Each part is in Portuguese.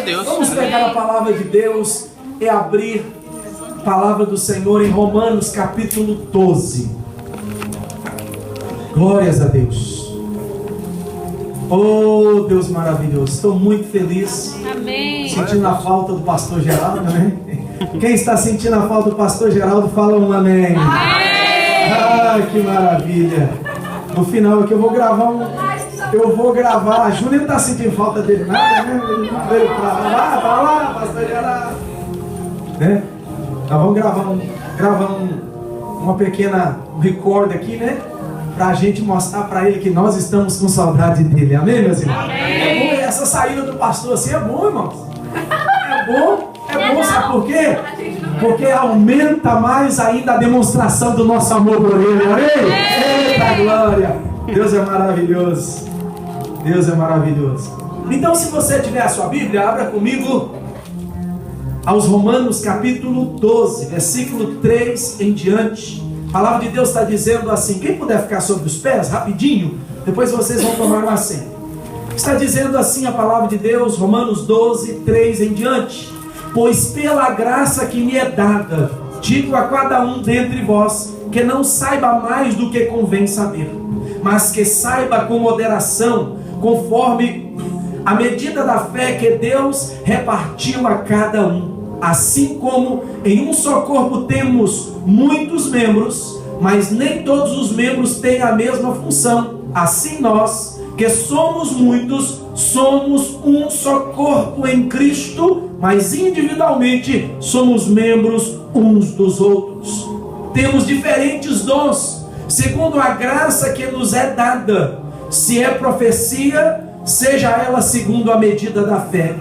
Deus. Vamos pegar a palavra de Deus e abrir a palavra do Senhor em Romanos capítulo 12. Glórias a Deus. Oh, Deus maravilhoso. Estou muito feliz. Amém. Sentindo a falta do pastor Geraldo, né? Quem está sentindo a falta do pastor Geraldo, fala um amém. Ah, que maravilha. No final aqui eu vou gravar a Júlia não está sentindo falta dele nada, né? Ele para lá, pastor Geraldo, né? Nós vamos gravar uma pequena record aqui, né? Pra gente mostrar pra ele que nós estamos com saudade dele, amém, meus irmãos? Amém. Essa saída do pastor assim é bom, irmãos. É bom, sabe por quê? Porque aumenta mais ainda a demonstração do nosso amor por ele, amém? Eita glória! Deus é maravilhoso. Deus é maravilhoso. Então, se você tiver a sua Bíblia, abra comigo aos Romanos capítulo 12, versículo 3 em diante. A palavra de Deus está dizendo assim, quem puder ficar sobre os pés, rapidinho, depois vocês vão tomar uma assento. Está dizendo assim a palavra de Deus, Romanos 12, 3 em diante. Pois pela graça que me é dada, digo a cada um dentre vós, que não saiba mais do que convém saber, mas que saiba com moderação, conforme a medida da fé que Deus repartiu a cada um. Assim como em um só corpo temos muitos membros, mas nem todos os membros têm a mesma função. Assim nós, que somos muitos, somos um só corpo em Cristo, mas individualmente somos membros uns dos outros. Temos diferentes dons, segundo a graça que nos é dada. Se é profecia, seja ela segundo a medida da fé.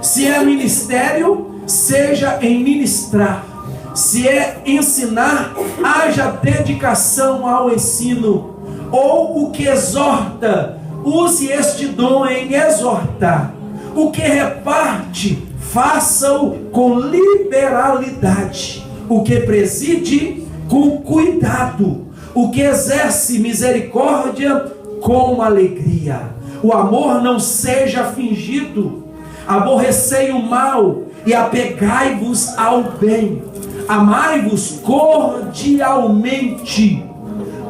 Se é ministério, seja em ministrar. Se é ensinar, haja dedicação ao ensino. Ou o que exorta, use este dom em exortar. O que reparte, faça-o com liberalidade. O que preside, com cuidado. O que exerce misericórdia, com alegria. O amor não seja fingido. Aborrecei o mal e apegai-vos ao bem. Amai-vos cordialmente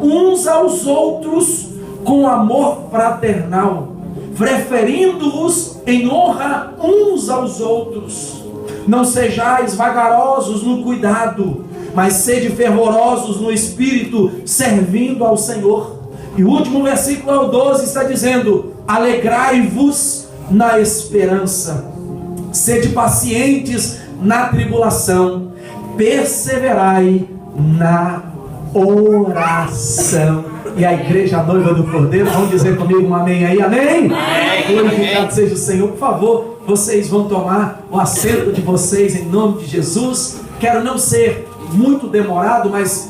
uns aos outros com amor fraternal, preferindo-os em honra uns aos outros. Não sejais vagarosos no cuidado, mas sede fervorosos no espírito, servindo ao Senhor. E o último versículo ao 12 está dizendo: alegrai-vos na esperança, sede pacientes na tribulação, perseverai na oração. E a igreja noiva do Cordeiro, vão dizer comigo um amém aí, amém? Glorificado seja o Senhor. Por favor, vocês vão tomar o assento de vocês em nome de Jesus. Quero não ser muito demorado, mas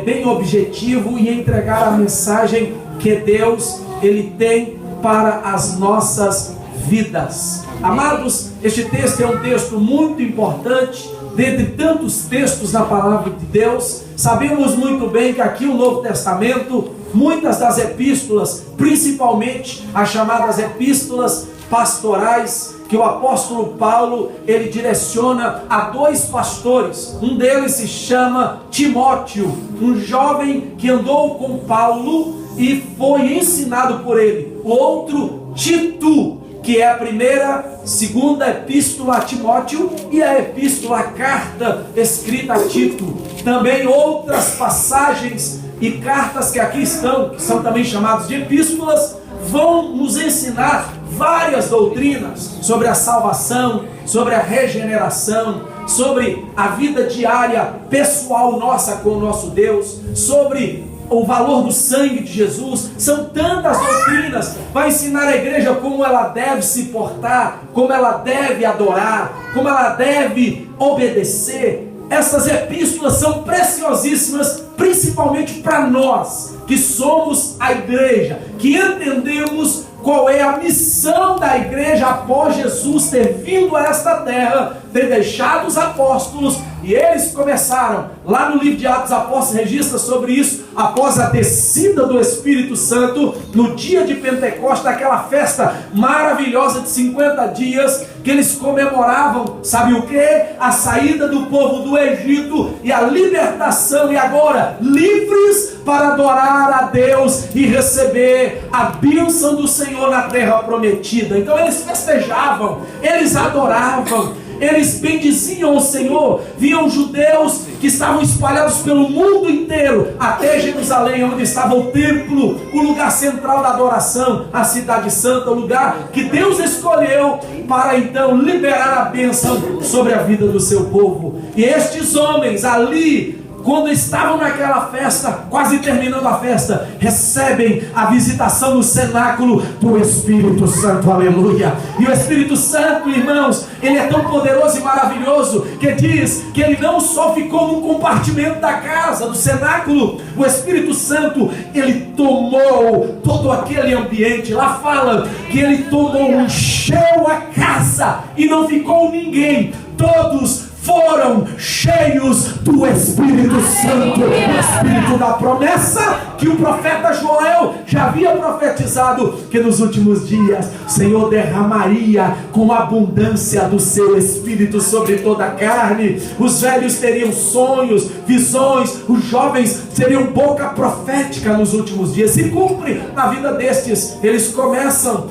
bem objetivo e entregar a mensagem que Deus Ele tem para as nossas vidas. Amados, este texto é um texto muito importante, dentre tantos textos na palavra de Deus. Sabemos muito bem que aqui no Novo Testamento, muitas das epístolas, principalmente as chamadas epístolas pastorais, que o apóstolo Paulo, ele direciona a dois pastores. Um deles se chama Timóteo, um jovem que andou com Paulo e foi ensinado por ele. O outro, Tito, que é a primeira, segunda epístola a Timóteo e a epístola, a carta escrita a Tito. Também outras passagens e cartas que aqui estão, que são também chamadas de epístolas, vão nos ensinar várias doutrinas sobre a salvação, sobre a regeneração, sobre a vida diária pessoal nossa com o nosso Deus, sobre o valor do sangue de Jesus. São tantas doutrinas. Vai ensinar a igreja como ela deve se portar, como ela deve adorar, como ela deve obedecer. Essas epístolas são preciosíssimas, principalmente para nós que somos a igreja, que entendemos qual é a missão da igreja após Jesus ter vindo a esta terra, ter deixado os apóstolos, E eles começaram, lá no livro de Atos Apóstolos registra sobre isso, após a descida do Espírito Santo, no dia de Pentecostes, aquela festa maravilhosa de 50 dias, que eles comemoravam, sabe o que? A saída do povo do Egito e a libertação, e agora livres para adorar a Deus e receber a bênção do Senhor na terra prometida. Então eles festejavam, eles adoravam, eles bendiziam o Senhor. Viam judeus que estavam espalhados pelo mundo inteiro, até Jerusalém, onde estava o templo, o lugar central da adoração, a cidade santa, o lugar que Deus escolheu para então liberar a bênção sobre a vida do seu povo. E estes homens ali, quando estavam naquela festa, quase terminando a festa, recebem a visitação no cenáculo do Espírito Santo, aleluia. E o Espírito Santo, irmãos, ele é tão poderoso e maravilhoso, que diz que ele não só ficou num compartimento da casa, do cenáculo. O Espírito Santo, ele tomou todo aquele ambiente. Lá fala que ele tomou, encheu a casa e não ficou ninguém. Todos foram cheios do Espírito Santo, o Espírito da promessa que o profeta Joel já havia profetizado, que nos últimos dias o Senhor derramaria com abundância do seu Espírito sobre toda a carne. Os velhos teriam sonhos, visões, os jovens teriam boca profética nos últimos dias. Se cumpre na vida destes. Eles começam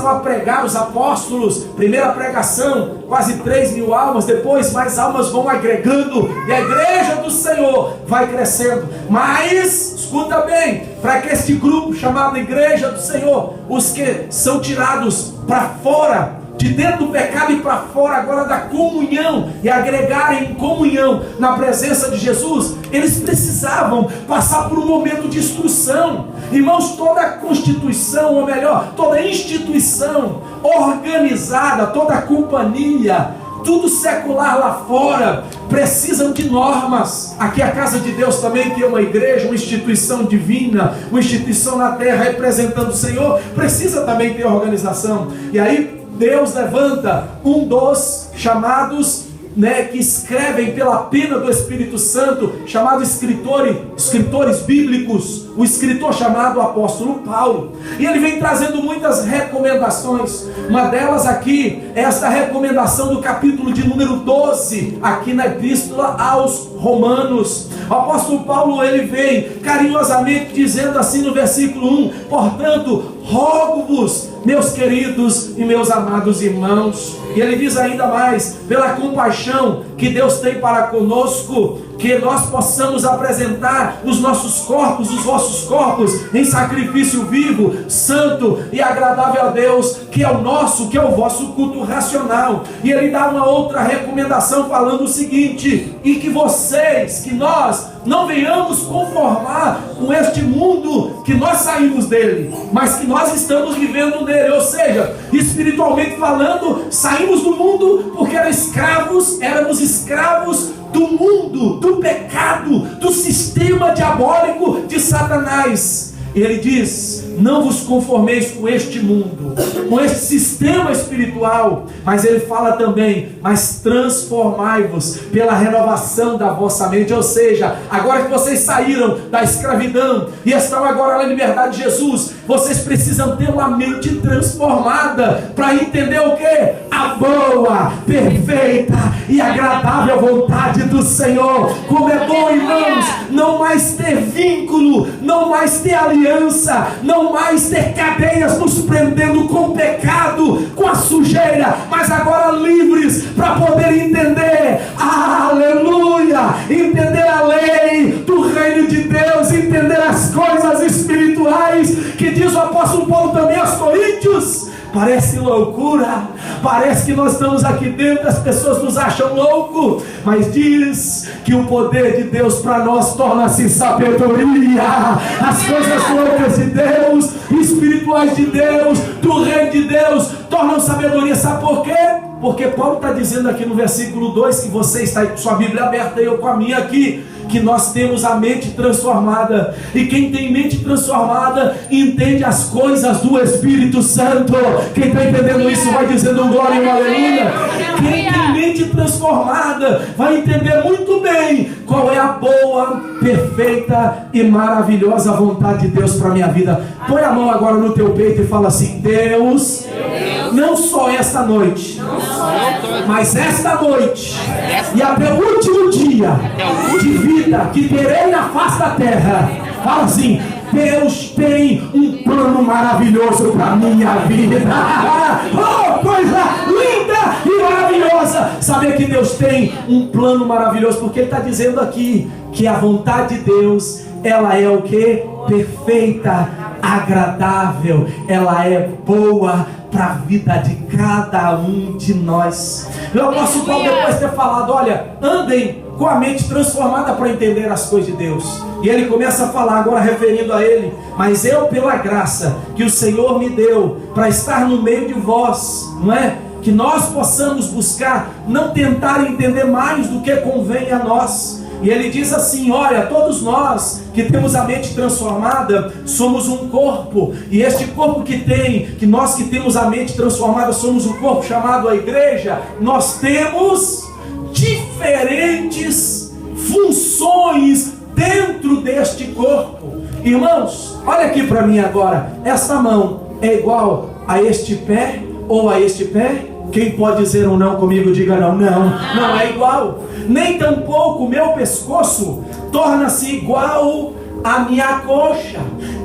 a pregar, os apóstolos, primeira pregação, quase 3.000 almas, depois mais almas vão agregando, e a igreja do Senhor vai crescendo. Mas, escuta bem, para que este grupo chamado igreja do Senhor, os que são tirados para fora, de dentro do pecado e para fora agora da comunhão, e agregarem em comunhão na presença de Jesus, eles precisavam passar por um momento de instrução. Irmãos, toda constituição, ou melhor, toda instituição organizada, toda companhia, tudo secular lá fora, precisam de normas. Aqui a casa de Deus também, que é uma igreja, uma instituição divina, uma instituição na terra representando o Senhor, precisa também ter organização. E aí Deus levanta um dos chamados, que escrevem pela pena do Espírito Santo, chamado escritores bíblicos, o escritor chamado apóstolo Paulo. E ele vem trazendo muitas recomendações. Uma delas aqui é esta recomendação do capítulo de número 12, aqui na epístola aos Romanos. O apóstolo Paulo, ele vem carinhosamente dizendo assim no versículo 1: portanto, rogo-vos, meus queridos e meus amados irmãos. E ele diz ainda mais: pela compaixão que Deus tem para conosco, que nós possamos apresentar os nossos corpos, os vossos corpos, em sacrifício vivo, santo e agradável a Deus, que é o vosso culto racional. E ele dá uma outra recomendação falando o seguinte: e que nós não venhamos conformar com este mundo, que nós saímos dele, mas que nós estamos vivendo nele. Ou seja, espiritualmente falando, saímos do mundo porque éramos escravos do mundo, do pecado, do sistema diabólico de Satanás. E ele diz: não vos conformeis com este mundo, com este sistema espiritual. Mas ele fala também: mas transformai-vos pela renovação da vossa mente. Ou seja, agora que vocês saíram da escravidão e estão agora na liberdade de Jesus, vocês precisam ter uma mente transformada para entender o que? A boa, perfeita e agradável vontade do Senhor. Como é bom, irmãos, não mais ter vínculo, não mais ter aliança, não mais ter cadeias nos prendendo com o pecado, com a sujeira, mas agora livres para poder entender, aleluia, entender a lei do reino de Deus, entender as coisas espirituais, que diz o apóstolo Paulo também aos Coríntios. Parece loucura, parece que nós estamos aqui dentro, as pessoas nos acham louco, mas diz que o poder de Deus para nós torna-se sabedoria. As coisas loucas de Deus, espirituais de Deus, do reino de Deus, tornam sabedoria. Sabe por quê? Porque Paulo está dizendo aqui no versículo 2, que você está com sua Bíblia aberta e eu com a minha aqui, que nós temos a mente transformada. E quem tem mente transformada entende as coisas do Espírito Santo. Quem está entendendo isso vai dizendo glória e aleluia. Quem tem mente transformada vai entender muito bem qual é a boa, perfeita e maravilhosa vontade de Deus para a minha vida. Põe a mão agora no teu peito e fala assim: Deus, não só esta noite, mas esta noite e até o último dia de vida que terei na face da terra, fala assim: Deus tem um plano maravilhoso para a minha vida. Oh, coisa linda e maravilhosa saber que Deus tem um plano maravilhoso, porque Ele está dizendo aqui que a vontade de Deus, ela é o que? Perfeita, agradável, ela é boa para a vida de cada um de nós. O apóstolo Paulo, depois de ter falado, olha, andem com a mente transformada para entender as coisas de Deus, e ele começa a falar agora referindo a ele: mas eu, pela graça que o Senhor me deu para estar no meio de vós, não é? Que nós possamos buscar, não tentar entender mais do que convém a nós. E ele diz assim: olha, todos nós que temos a mente transformada somos um corpo, e este corpo que nós que temos a mente transformada somos um corpo chamado a igreja. Nós temos diferentes funções dentro deste corpo. Irmãos, olha aqui para mim agora. Esta mão é igual a este pé ou a este pé? Quem pode dizer um não comigo, diga não. Não é igual. Nem tampouco o meu pescoço torna-se igual à minha coxa.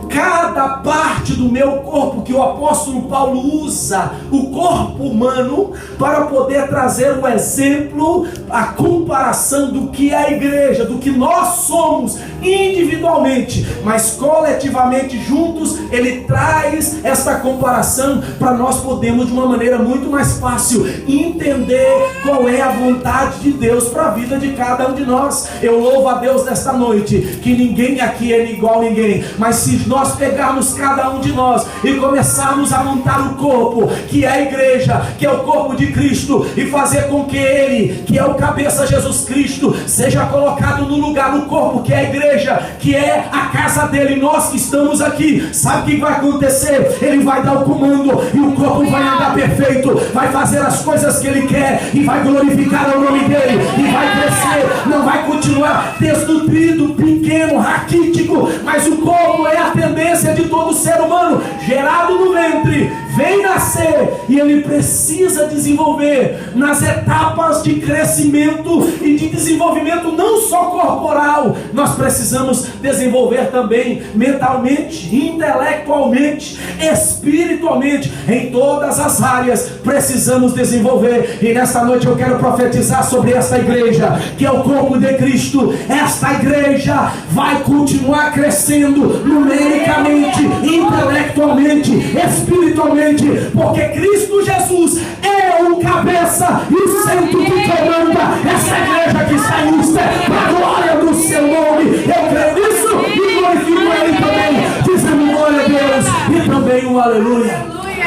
Cada parte do meu corpo que o apóstolo Paulo usa, o corpo humano, para poder trazer um exemplo, a comparação do que é a igreja, do que nós somos individualmente, mas coletivamente juntos, ele traz esta comparação para nós podermos de uma maneira muito mais fácil entender qual é a vontade de Deus para a vida de cada um de nós. Eu louvo a Deus nesta noite que ninguém aqui é igual a ninguém, mas se nós pegarmos cada um de nós e começarmos a montar o corpo, que é a igreja, que é o corpo de Cristo, e fazer com que Ele, que é o cabeça Jesus Cristo, seja colocado no lugar do corpo, que é a igreja, que é a casa dele, nós que estamos aqui, sabe o que vai acontecer? Ele vai dar o comando e o corpo vai andar perfeito, vai fazer as coisas que Ele quer e vai glorificar o nome dele, e vai crescer, não vai continuar desnutrido, pequeno, raquítico, mas o corpo é a tendência de todo ser humano, gerado no ventre, vem nascer, e ele precisa desenvolver nas etapas de crescimento e de desenvolvimento, não só corporal, nós precisamos desenvolver também mentalmente, intelectualmente, espiritualmente, em todas as áreas precisamos desenvolver. E nesta noite eu quero profetizar sobre esta igreja, que é o corpo de Cristo. Esta igreja vai continuar crescendo numericamente, intelectualmente, espiritualmente, porque Cristo Jesus é o cabeça e o centro que comanda essa igreja que está em mistério para a glória do seu nome. Eu creio nisso e glorifico Ele também, dizendo glória a Deus e também um aleluia.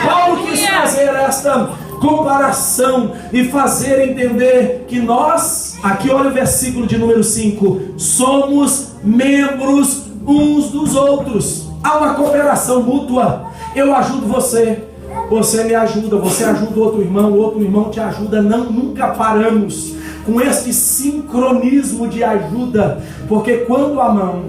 Paulo quis fazer esta comparação e fazer entender que nós, aqui olha o versículo de número 5, somos membros uns dos outros. Há uma cooperação mútua. Eu ajudo você, você me ajuda, você ajuda o outro irmão te ajuda. Nunca paramos com este sincronismo de ajuda, porque quando a mão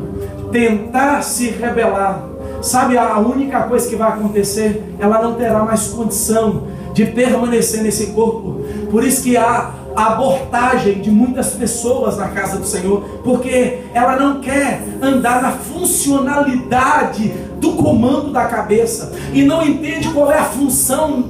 tentar se rebelar, sabe, a única coisa que vai acontecer, ela não terá mais condição de permanecer nesse corpo. Por isso que há a abortagem de muitas pessoas na casa do Senhor, porque ela não quer andar na funcionalidade do comando da cabeça, e não entende qual é a função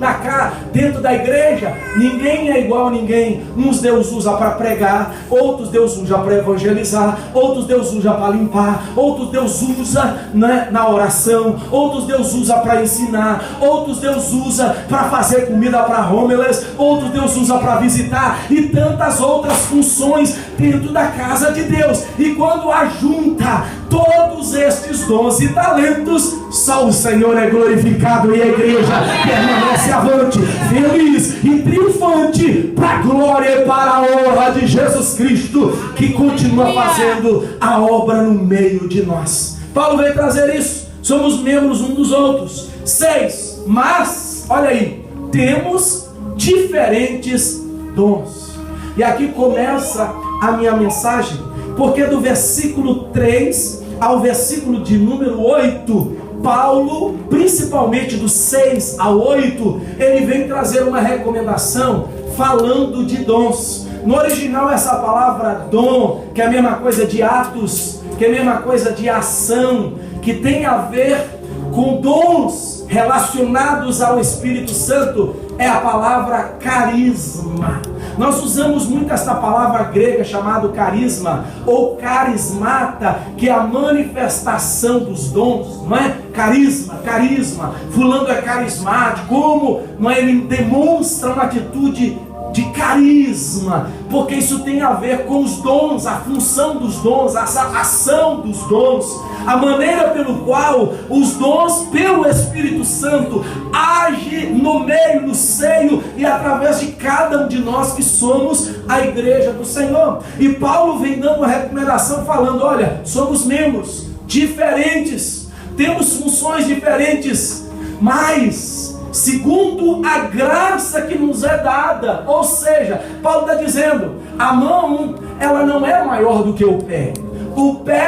dentro da igreja. Ninguém é igual a ninguém. Uns Deus usa para pregar, outros Deus usa para evangelizar, outros Deus usa para limpar, outros Deus usa na oração, outros Deus usa para ensinar, outros Deus usa para fazer comida para homeless, outros Deus usa para visitar, e tantas outras funções dentro da casa de Deus. E quando ajunta todos estes dons e talentos, só o Senhor é glorificado, e a igreja permanece avante, feliz e triunfante, para a glória e para a honra de Jesus Cristo, que continua fazendo a obra no meio de nós. Paulo veio trazer isso. Somos membros uns dos outros. 6. Mas, olha aí, temos diferentes dons. E aqui começa a minha mensagem, porque do versículo 3 ao versículo de número 8, Paulo, principalmente do 6 ao 8, ele vem trazer uma recomendação falando de dons. No original, essa palavra dom, que é a mesma coisa de atos, que é a mesma coisa de ação, que tem a ver com dons relacionados ao Espírito Santo, é a palavra carisma. Nós usamos muito essa palavra grega chamada carisma ou carismata, que é a manifestação dos dons, não é? Carisma, fulano é carismático, como não é? Ele demonstra uma atitude de carisma, porque isso tem a ver com os dons, a função dos dons, a ação dos dons, a maneira pelo qual os dons pelo Espírito Santo agem no meio, no seio e através de cada um de nós que somos a igreja do Senhor. E Paulo vem dando uma recomendação falando: olha, somos membros diferentes, temos funções diferentes, mas segundo a graça que nos é dada. Ou seja, Paulo está dizendo, a mão, ela não é maior do que o pé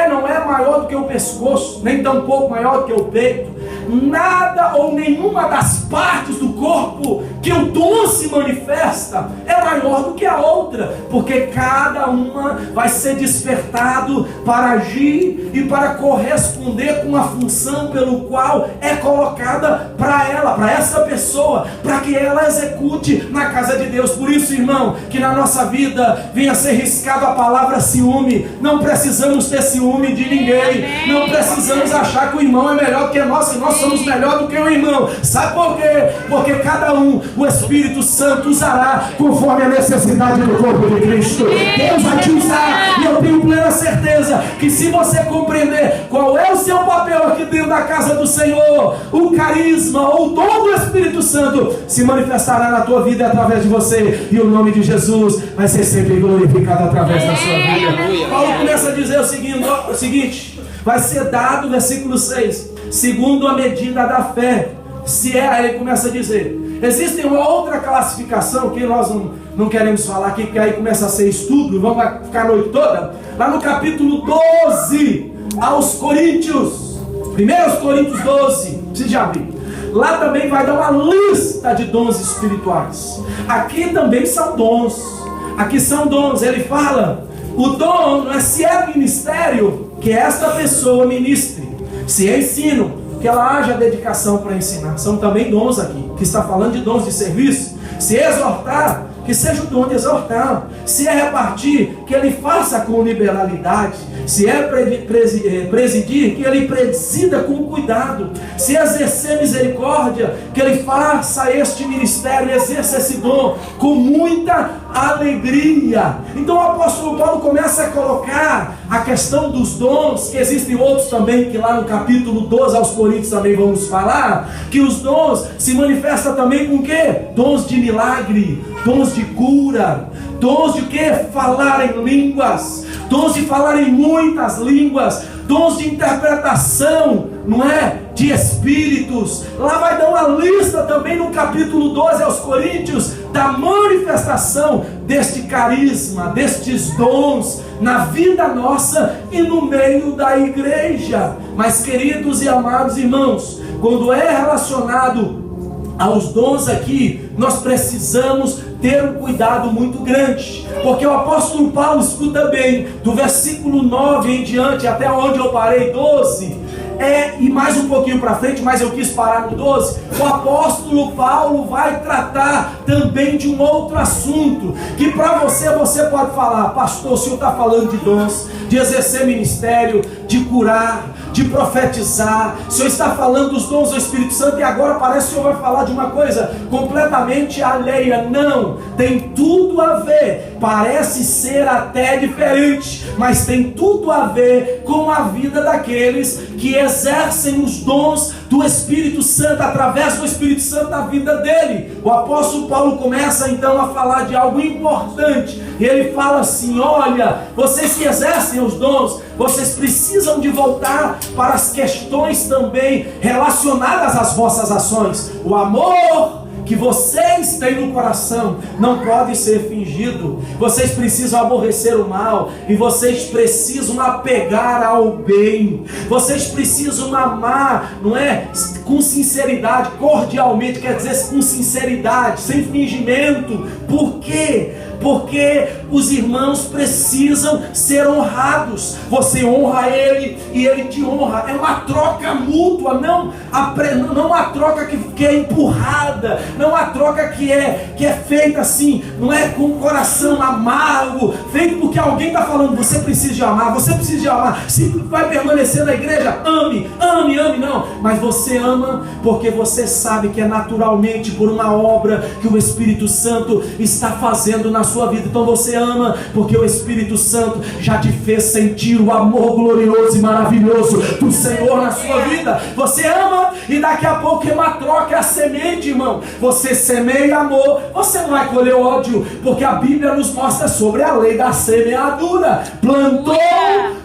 não é maior do que o pescoço, nem tampouco maior do que o peito. Nada ou nenhuma das partes do corpo que o dom se manifesta é maior do que a outra, porque cada uma vai ser despertado para agir e para corresponder com a função pelo qual é colocada para ela, para essa pessoa, para que ela execute na casa de Deus. Por isso, irmão, que na nossa vida venha ser riscado a palavra ciúme. Não precisamos ter ciúme de ninguém, não precisamos achar que o irmão é melhor do que nós, e nós somos melhor do que o irmão. Sabe por quê? Porque cada um, o Espírito Santo usará conforme a necessidade do corpo de Cristo. Deus vai te usar, e eu tenho plena certeza que se você compreender qual é o seu papel aqui dentro da casa do Senhor, o carisma ou o dom do Espírito Santo se manifestará na tua vida através de você, e o nome de Jesus vai ser sempre glorificado através da sua vida. Paulo começa a dizer o seguinte: vai ser dado, versículo 6, segundo a medida da fé. Se é, aí ele começa a dizer, existe uma outra classificação que nós não queremos falar aqui, que aí começa a ser estudo, vamos ficar a noite toda, lá no capítulo 12 aos Coríntios, 1 Coríntios 12, precisa de abrir. Lá também vai dar uma lista de dons espirituais. Aqui também são dons, aqui são dons. Ele fala, o dom não é se é ministério, que esta pessoa ministre, se é ensino, que ela haja dedicação para ensinar. São também dons aqui, que está falando de dons de serviço. Se exortar, que seja o dom de exortar. Se é repartir, que ele faça com liberalidade. Se é presidir, que ele presida com cuidado. Se exercer misericórdia, que ele faça este ministério, exerça esse dom com muita alegria. Então o apóstolo Paulo começa a colocar a questão dos dons, que existem outros também, que lá no capítulo 12 aos Coríntios também vamos falar, que os dons se manifestam também com o quê? Dons de milagre, dons de cura, dons de quê? Falar em línguas, dons de falar em muitas línguas, dons de interpretação, não é? De espíritos. Lá vai dar uma lista também no capítulo 12 aos Coríntios da manifestação deste carisma, destes dons na vida nossa e no meio da igreja. Mas, queridos e amados irmãos, quando é relacionado aos dons aqui, nós precisamos ter um cuidado muito grande, porque o apóstolo Paulo, escuta bem, do versículo 9 em diante, até onde eu parei, 12, e mais um pouquinho para frente, mas eu quis parar no 12, o apóstolo Paulo vai tratar também de um outro assunto, que para você pode falar, pastor, o senhor está falando de dons, de exercer ministério, de curar, de profetizar, o senhor está falando dos dons do Espírito Santo, e agora parece que o senhor vai falar de uma coisa completamente alheia. Não, tem tudo a ver, parece ser até diferente, mas tem tudo a ver com a vida daqueles que exercem os dons do Espírito Santo, através do Espírito Santo na vida dele. O apóstolo Paulo começa então a falar de algo importante, e ele fala assim, olha, vocês que exercem os dons, vocês precisam de voltar para as questões também relacionadas às vossas ações, o amor que vocês têm no coração não pode ser fingido. Vocês precisam aborrecer o mal e vocês precisam apegar ao bem. Vocês precisam amar, não é? Com sinceridade, cordialmente, quer dizer com sinceridade, sem fingimento. Por quê? Porque os irmãos precisam ser honrados. Você honra ele e ele te honra. É uma troca mútua, não uma troca que é empurrada, não uma troca que é feita assim, não é com o coração amargo, feito porque alguém está falando, você precisa de amar, você precisa de amar. Se vai permanecer na igreja, ame, não. Mas você ama porque você sabe que é naturalmente por uma obra que o Espírito Santo está fazendo na sua vida. Então você ama porque o Espírito Santo já te fez sentir o amor glorioso e maravilhoso do Senhor na sua vida. Você ama e daqui a pouco é uma troca, é a semente, irmão. Você semeia amor, você não vai colher ódio, porque a Bíblia nos mostra sobre a lei da semeadura. Plantou,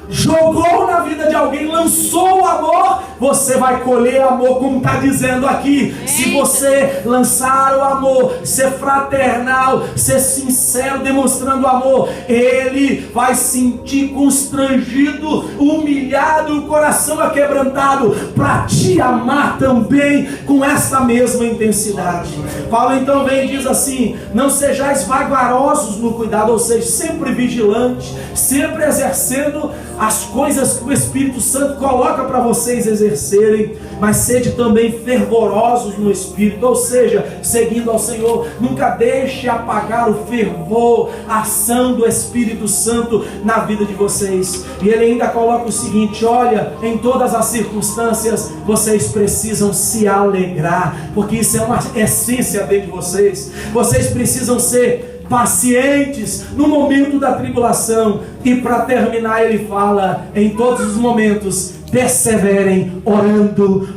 jogou na vida de alguém, lançou o amor, você vai colher amor, como está dizendo aqui. Se você lançar o amor, ser fraternal, ser sincero, demonstrando amor, ele vai sentir constrangido, humilhado, o coração aquebrantado, para te amar também com essa mesma intensidade. Paulo então vem e diz assim: não sejais vagarosos no cuidado, ou seja, sempre vigilantes, sempre exercendo as coisas que o Espírito Santo coloca para vocês exercerem, mas sede também fervorosos no Espírito, ou seja, seguindo ao Senhor. Nunca deixe apagar o fervor, a ação do Espírito Santo na vida de vocês. E ele ainda coloca o seguinte: olha, em todas as circunstâncias vocês precisam se alegrar, porque isso é uma essência dentro de vocês. Vocês precisam ser pacientes no momento da tribulação. E para terminar ele fala: em todos os momentos perseverem orando.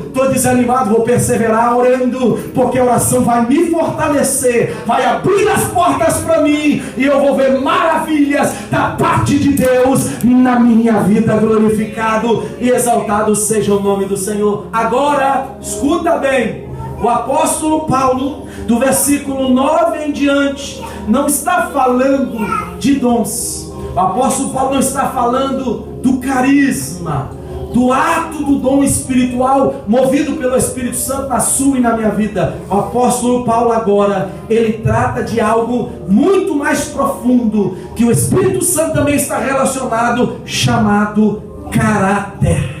Estou desanimado, vou perseverar orando, porque a oração vai me fortalecer, vai abrir as portas para mim, e eu vou ver maravilhas da parte de Deus na minha vida. Glorificado e exaltado seja o nome do Senhor. Agora, escuta bem, o apóstolo Paulo, do versículo 9 em diante, não está falando de dons. O apóstolo Paulo não está falando do carisma, do ato do dom espiritual movido pelo Espírito Santo na sua e na minha vida. O apóstolo Paulo agora, ele trata de algo muito mais profundo, que o Espírito Santo também está relacionado, chamado caráter.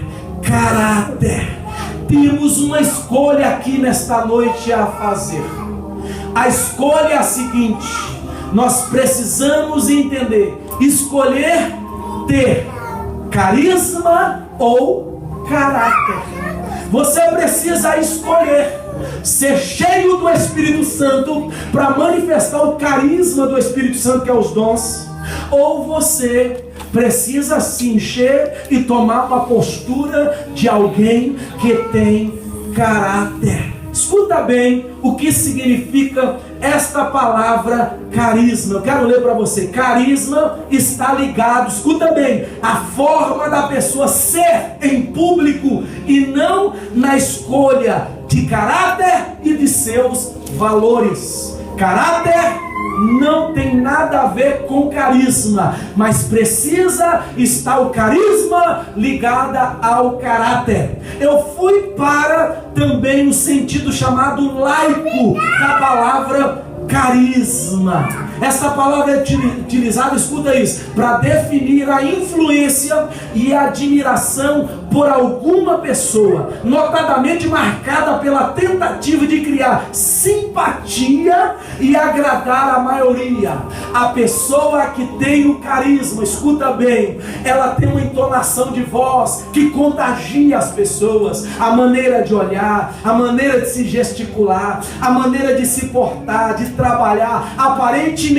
Temos uma escolha aqui nesta noite a fazer. A escolha é a seguinte: nós precisamos entender, escolher ter carisma ou caráter. Você precisa escolher ser cheio do Espírito Santo para manifestar o carisma do Espírito Santo, que é os dons, ou você precisa se encher e tomar uma postura de alguém que tem caráter. Escuta bem o que significa esta palavra carisma. Eu quero ler para você. Carisma está ligado, escuta bem, a forma da pessoa ser em público e não na escolha de caráter e de seus valores. Caráter não tem nada a ver com carisma, mas precisa estar o carisma ligada ao caráter. Eu fui para também o sentido chamado laico da palavra carisma. Essa palavra é utilizada, escuta isso, para definir a influência e a admiração por alguma pessoa, notadamente marcada pela tentativa de criar simpatia e agradar a maioria. A pessoa que tem o carisma, escuta bem, ela tem uma entonação de voz que contagia as pessoas, a maneira de olhar, a maneira de se gesticular, a maneira de se portar, de trabalhar. Aparentemente,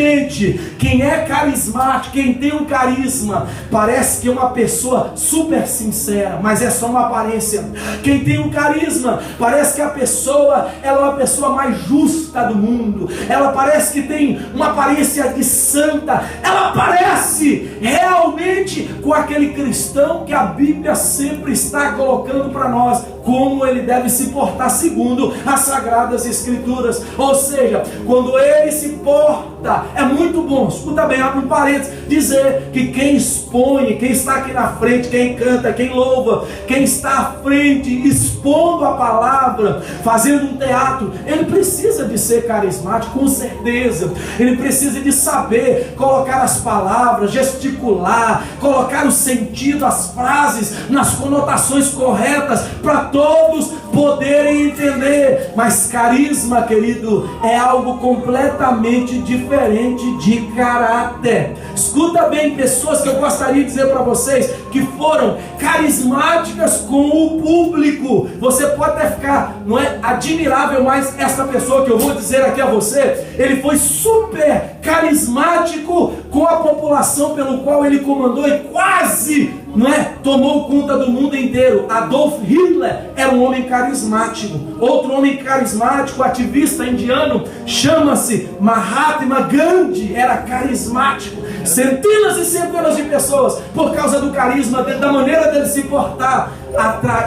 quem é carismático, quem tem um carisma, parece que é uma pessoa super sincera, mas é só uma aparência. Quem tem um carisma, parece que a pessoa, ela é uma pessoa mais justa do mundo, ela parece que tem uma aparência de santa, ela parece realmente com aquele cristão que a Bíblia sempre está colocando para nós. como ele deve se portar segundo as Sagradas Escrituras. Ou seja, quando ele se porta, é muito bom, escuta bem, abre um parênteses, dizer que quem expõe, quem está aqui na frente, quem canta, quem louva, quem está à frente, expondo a palavra, fazendo um teatro, ele precisa de ser carismático, com certeza. Ele precisa de saber colocar as palavras, gesticular, colocar o sentido, as frases nas conotações corretas, para todos poderem entender. Mas carisma, querido, é algo completamente diferente de caráter. Escuta bem, pessoas que eu gostaria de dizer para vocês que foram carismáticas com o público. Você pode até ficar, não é, admirável, mas essa pessoa que eu vou dizer aqui a você, ele foi super carismático com a população pelo qual ele comandou e quase, não é, tomou conta do mundo inteiro. Adolf Hitler era um homem carismático. Outro homem carismático, ativista indiano, chama-se Mahatma Gandhi, era carismático. Centenas e centenas de pessoas, por causa do carisma dele, da maneira dele se portar,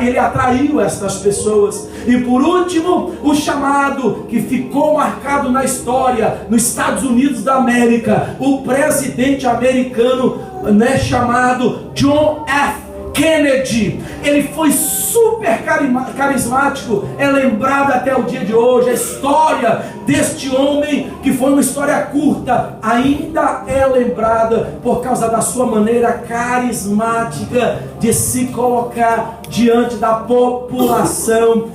ele atraiu estas pessoas. E por último, o chamado que ficou marcado na história, nos Estados Unidos da América, o presidente americano, né, chamado John F. Kennedy. Ele foi super carismático, é lembrado até o dia de hoje. A história deste homem, que foi uma história curta, ainda é lembrada por causa da sua maneira carismática de se colocar diante da população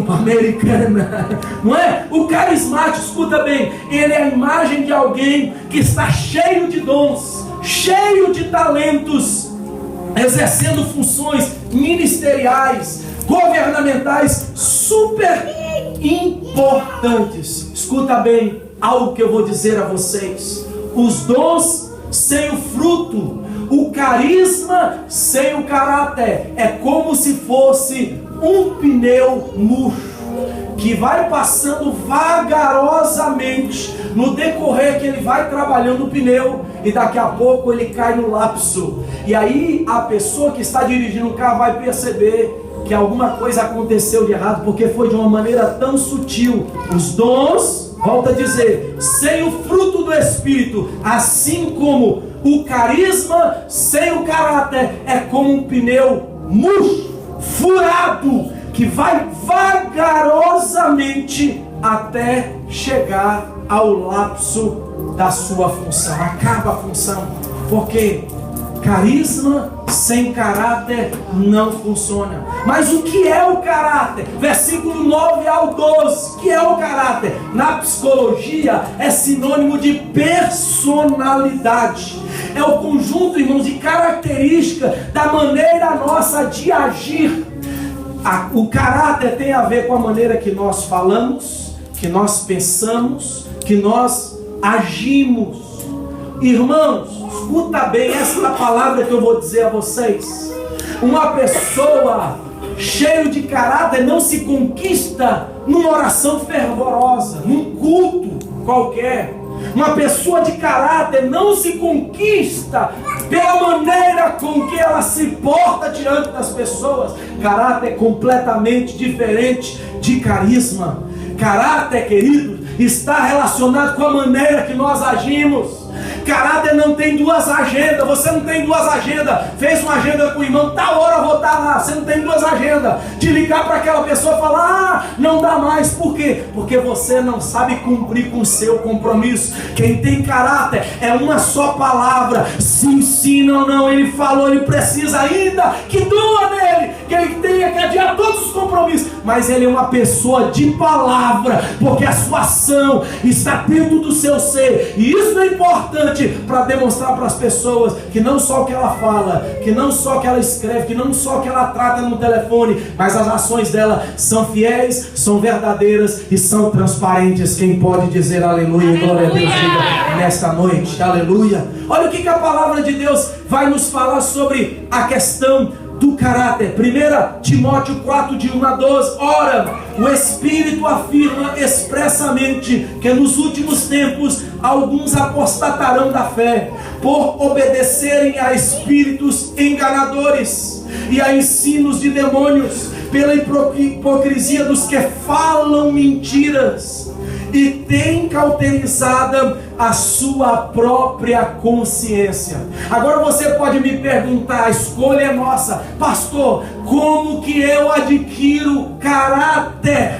americana, não é? O carismático, escuta bem, ele é a imagem de alguém que está cheio de dons, cheio de talentos, exercendo funções ministeriais, governamentais super importantes. Escuta bem algo que eu vou dizer a vocês: os dons sem o fruto, o carisma sem o caráter, é como se fosse um pneu murcho que vai passando vagarosamente no decorrer que ele vai trabalhando o pneu, e daqui a pouco ele cai no lapso. E aí a pessoa que está dirigindo o carro vai perceber que alguma coisa aconteceu de errado, porque foi de uma maneira tão sutil. Os dons, volto a dizer, sem o fruto do Espírito, assim como o carisma sem o caráter, é como um pneu murcho, furado, que vai vagarosamente até chegar ao lapso da sua função. Acaba a função, porque carisma sem caráter não funciona. Mas o que é o caráter? Versículo 9 ao 12. O que é o caráter? Na psicologia é sinônimo de personalidade. É o conjunto, irmãos, de características da maneira nossa de agir. O caráter tem a ver com a maneira que nós falamos, que nós pensamos, que nós agimos. Irmãos, escuta bem essa palavra que eu vou dizer a vocês. Uma pessoa cheia de caráter não se conquista numa oração fervorosa, num culto qualquer. Uma pessoa de caráter não se conquista pela maneira com que ela se porta diante das pessoas. Caráter é completamente diferente de carisma. Caráter, querido, está relacionado com a maneira que nós agimos. Caráter não tem duas agendas. Você não tem duas agendas. Fez uma agenda com o irmão, tal hora eu vou estar lá. Você não tem duas agendas. De ligar para aquela pessoa e falar: não dá mais. Por quê? Porque você não sabe cumprir com o seu compromisso. Quem tem caráter é uma só palavra: sim, sim, não, não. Ele falou, ele precisa ainda que doa nele, que ele tenha que adiar todos os compromissos. Mas ele é uma pessoa de palavra, porque a sua ação está dentro do seu ser. E isso é importante para demonstrar para as pessoas que não só o que ela fala, que não só o que ela escreve, que não só o que ela trata no telefone, mas as ações dela são fiéis, são verdadeiras e são transparentes. Quem pode dizer aleluia, glória a Deus nesta noite, aleluia. Olha o que a palavra de Deus vai nos falar sobre a questão do caráter. 1 Timóteo 4, de 1 a 12. Ora, o Espírito afirma expressamente que nos últimos tempos alguns apostatarão da fé, por obedecerem a espíritos enganadores e a ensinos de demônios, pela hipocrisia dos que falam mentiras e têm cauterizada a sua própria consciência. Agora você pode me perguntar, a escolha é nossa, pastor, como que eu adquiro caráter?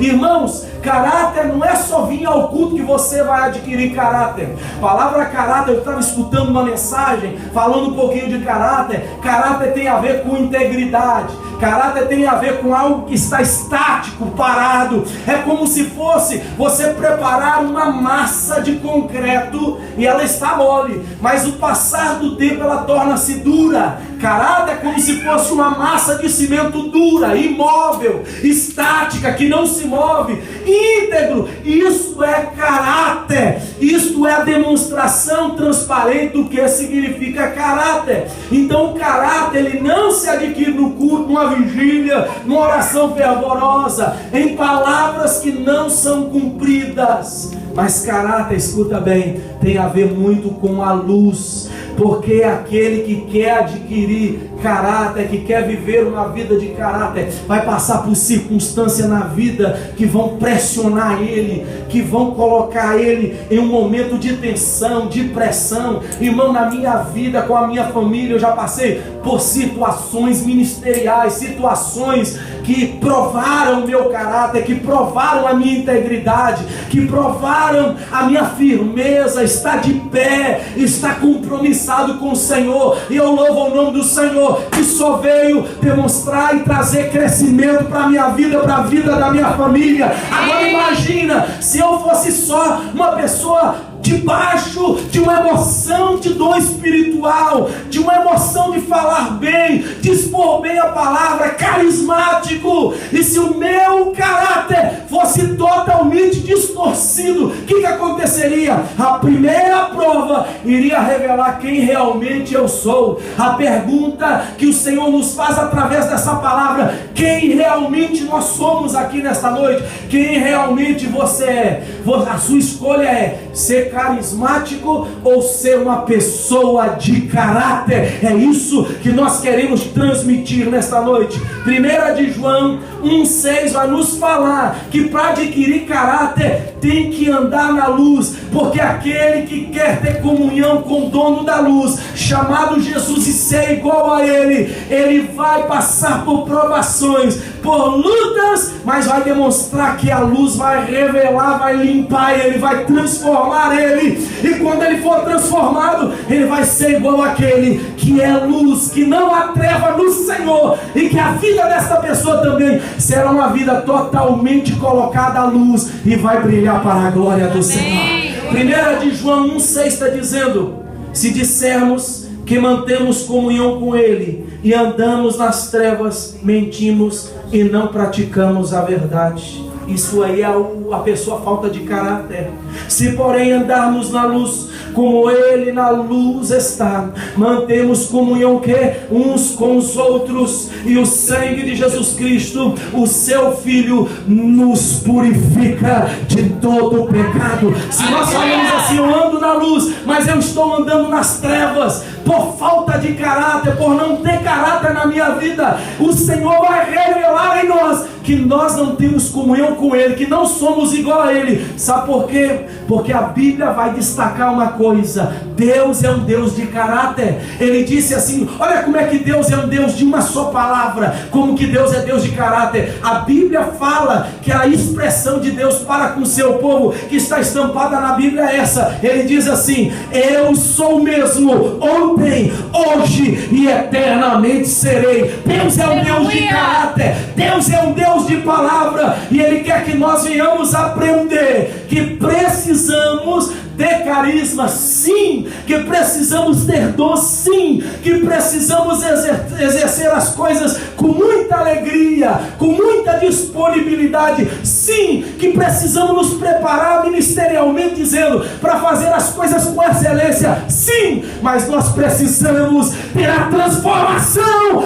Irmãos, caráter não é só vir ao culto que você vai adquirir caráter. A palavra caráter, eu estava escutando uma mensagem falando um pouquinho de caráter. Caráter tem a ver com integridade. Caráter tem a ver com algo que está estático, parado. É como se fosse você preparar uma massa de concreto e ela está mole, mas o passar do tempo ela torna-se dura. Caráter é como se fosse uma massa de cimento dura, imóvel, estática, que não se move, íntegro. Isso é caráter. Isto é a demonstração transparente do que significa caráter. Então o caráter ele não se adquire no culto, numa vigília, numa oração fervorosa, em palavras que não são cumpridas. Mas caráter, escuta bem, tem a ver muito com a luz. Porque aquele que quer adquirir caráter, que quer viver uma vida de caráter, vai passar por circunstâncias na vida que vão pressionar ele, que vão colocar ele em um momento de tensão, de pressão. Irmão, na minha vida, com a minha família, eu já passei por situações ministeriais, situações que provaram o meu caráter, que provaram a minha integridade, que provaram a minha firmeza, está de pé, está compromissado com o Senhor. E eu louvo o nome do Senhor, que só veio demonstrar e trazer crescimento para a minha vida, para a vida da minha família. Agora imagina, se eu fosse só uma pessoa debaixo de uma emoção de dor espiritual, de uma emoção de falar bem, de expor bem a palavra, carismático, e se o meu caráter fosse totalmente distorcido, o que aconteceria? A primeira prova iria revelar quem realmente eu sou. A pergunta que o Senhor nos faz através dessa palavra: quem realmente nós somos aqui nesta noite? Quem realmente você é? A sua escolha é ser carismático ou ser uma pessoa de caráter. É isso que nós queremos transmitir nesta noite. 1 de João 1,6 vai nos falar que para adquirir caráter tem que andar na luz, porque aquele que quer ter comunhão com o dono da luz, chamado Jesus, e ser igual a ele, ele vai passar por provações, por lutas, mas vai demonstrar que a luz vai revelar, vai limpar ele, vai transformar ele. E quando ele for transformado, ele vai ser igual àquele que é luz, que não há treva no Senhor, e que a vida desta pessoa também será uma vida totalmente colocada à luz e vai brilhar para a glória do Senhor. 1 de João 1,6 está dizendo: se dissermos que mantemos comunhão com ele e andamos nas trevas, mentimos e não praticamos a verdade. Isso aí é a pessoa falta de caráter. Se porém andarmos na luz, como ele na luz está, mantemos comunhão que uns com os outros, e o sangue de Jesus Cristo, o seu Filho, nos purifica de todo o pecado. Se nós falamos assim: eu ando na luz, mas eu estou andando nas trevas, por falta de caráter, por não ter caráter na minha vida, o Senhor vai revelar em nós que nós não temos comunhão com ele, que não somos igual a ele. Sabe por quê? Porque a Bíblia vai destacar uma coisa: Deus é um Deus de caráter. Ele disse assim: olha como é que Deus é um Deus de uma só palavra, como que Deus é Deus de caráter. A Bíblia fala que a expressão de Deus para com o seu povo, que está estampada na Bíblia, é essa. Ele diz assim: eu sou o mesmo ontem, hoje e eternamente serei. Deus é um Deus de caráter, Deus é um Deus de palavra, e Ele quer que nós venhamos aprender que precisamos ter carisma, sim, que precisamos ter dor, sim, que precisamos exercer as coisas com muita alegria, com muita disponibilidade, sim, que precisamos nos preparar ministerialmente, dizendo, para fazer as coisas com excelência, sim, mas nós precisamos ter a transformação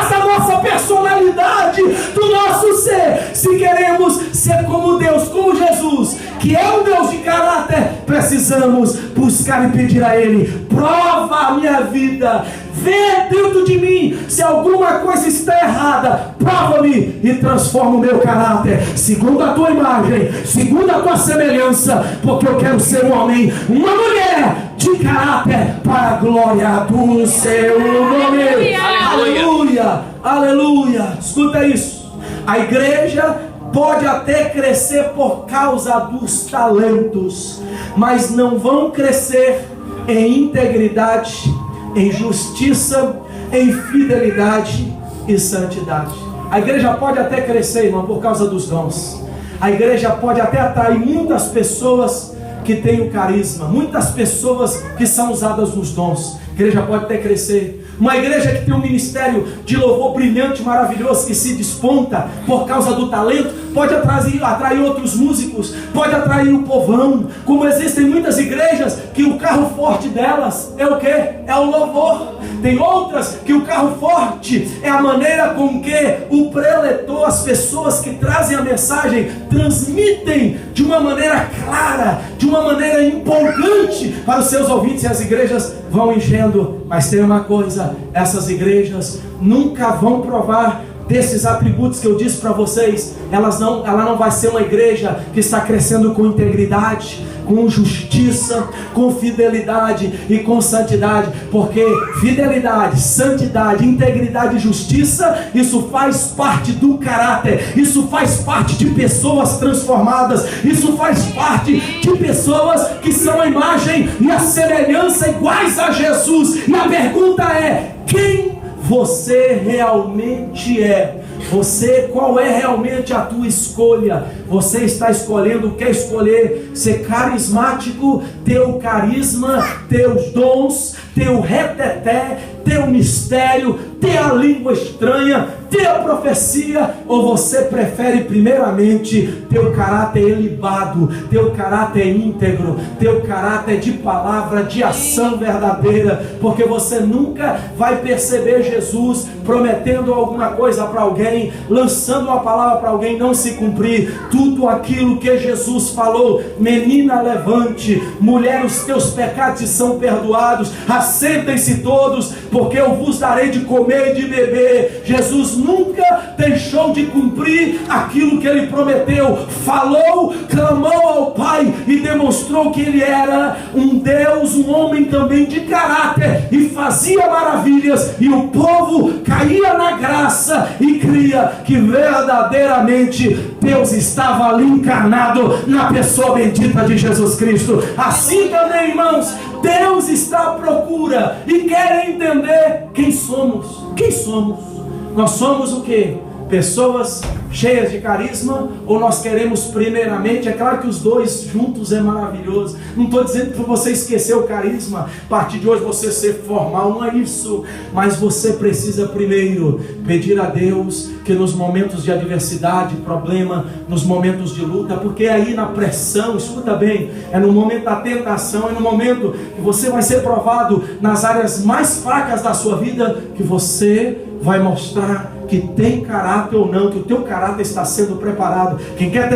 da nossa personalidade, do nosso ser. Se queremos ser como Deus, como Jesus, que é um Deus de caráter, precisamos buscar e pedir a Ele: prova a minha vida, vê dentro de mim se alguma coisa está errada, prova-me e transforma o meu caráter segundo a tua imagem, segundo a tua semelhança, porque eu quero ser um homem, uma mulher de caráter para a glória do seu nome. Aleluia, aleluia. Escuta isso: a igreja pode até crescer por causa dos talentos, mas não vão crescer em integridade, em justiça, em fidelidade e santidade. A igreja pode até crescer, irmão, por causa dos dons. A igreja pode até atrair muitas pessoas que têm o carisma, muitas pessoas que são usadas nos dons. A igreja pode até crescer. Uma igreja que tem um ministério de louvor brilhante, maravilhoso, que se desponta por causa do talento, pode atrair outros músicos, pode atrair o povão. Como existem muitas igrejas que o carro forte delas é o quê? É o louvor. Tem outras que o carro forte é a maneira com que o preletor, as pessoas que trazem a mensagem, transmitem de uma maneira clara, de uma maneira empolgante para os seus ouvintes, e as igrejas vão enchendo. Mas tem uma coisa: essas igrejas nunca vão provar desses atributos que eu disse para vocês. Ela não vai ser uma igreja que está crescendo com integridade, com justiça, com fidelidade e com santidade, porque fidelidade, santidade, integridade e justiça, isso faz parte do caráter, isso faz parte de pessoas transformadas, isso faz parte de pessoas que são a imagem e a semelhança iguais a Jesus. E a pergunta é: quem você realmente é? Qual é realmente a tua escolha? Você está escolhendo, quer escolher ser carismático, teu carisma, teus dons, teu reteté, teu mistério, ter a língua estranha, ter a profecia? Ou você prefere primeiramente teu caráter ilibado, teu caráter íntegro, teu caráter de palavra, de ação verdadeira? Porque você nunca vai perceber Jesus prometendo alguma coisa para alguém, lançando uma palavra para alguém, não se cumprir. Tudo aquilo que Jesus falou: menina, levante, mulher, os teus pecados são perdoados, assentem-se todos, porque eu vos darei de comer e de beber. Jesus nunca deixou de cumprir aquilo que ele prometeu. Falou, clamou ao Pai e demonstrou que ele era um Deus, um homem também de caráter, e fazia maravilhas, e o povo caía na graça e cria que verdadeiramente Deus estava ali encarnado na pessoa bendita de Jesus Cristo. Assim também, irmãos, Deus está à procura e quer entender quem somos. Quem somos? Nós somos o quê? Pessoas cheias de carisma, ou nós queremos primeiramente? É claro que os dois juntos é maravilhoso. Não estou dizendo para você esquecer o carisma, a partir de hoje você ser formal, não é isso. Mas você precisa primeiro pedir a Deus que nos momentos de adversidade, problema, nos momentos de luta, porque aí na pressão, escuta bem, é no momento da tentação, é no momento que você vai ser provado nas áreas mais fracas da sua vida, que você vai mostrar que tem caráter ou não, que o teu caráter está sendo preparado. Quem quer